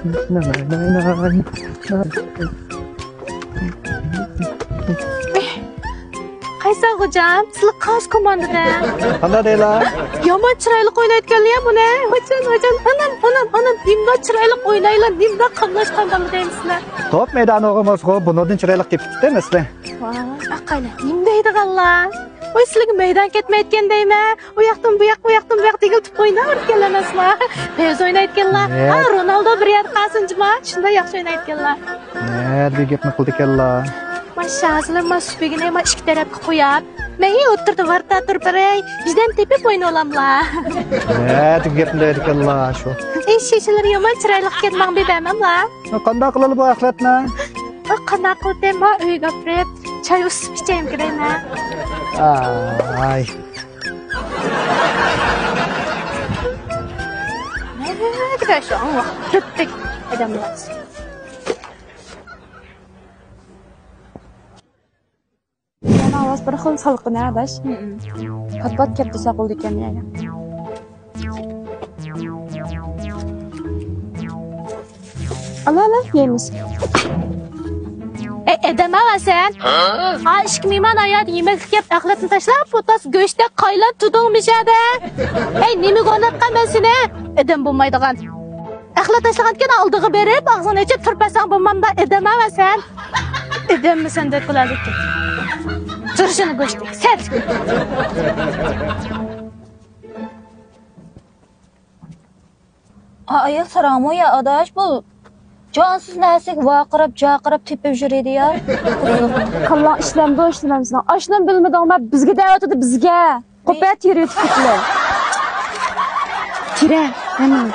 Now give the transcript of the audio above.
Qaysi hocam? Sizlar qos komandada. Qanday deylar? Yomon chiroyli o'ynayotganlar buni. Hocam, anam, nimda chiroyli o'ynaylar, nimda qamlashgandan deymizlar. Top maydoni o'g'imiz qo'yib, bundan chiroyli ketibdi demasizlar. Aqayla, nim deydiganlar? Voy sizlarga maydon ketmayotgan deymi? U yoqdan bu yoq tegiltib o'ynayotganlar emaslar. Tez o'ynayotganlar. Ha, Ronaldo bir yer qasinjima, shunday yaxshi o'ynayotganlar. Bir gapni qildi ekanlar. Maşallah, masubigini ama ikki tarafga qo'yib, men o'tirdi varta turbaray, bizdan tepib o'yna olamlar. Bu gapni deydi ekanlar shu. Sheshalar yomon chiroyli ketmoq bebamanlar. Qanday qiladi bu axlatni? Qanday qildim, uyga kirib, choy usib ichayim kerakman. Ay. Nega shu vaqtdek odamlar. Ovoz bir xil salqin adash. Pat-pat katta saqoldi ekan yana. Ala yemiz. Edemem sen. Ha ishki mehmon ayat yemek yeb axlatni tashlab, potas go'shtda qaylab tudilmishadi. Nima qo'naqaman seni? Edem bo'lmaydigan. Axlat tashlagankan oldiga berib, og'zini ichib turpasang bo'lmamda edemem sen. Edemmi sen deb qiladi. Turşunu göçtük, set. Ayak saramı ya adaş bu. Cansız nesik vaqırab tepib jüredi ya. Kallan işlem bu işlemizden. Aşlan bilmeden ama bizge davet edip bizge. Kopya tiri yuttuklu. Tire, hemen.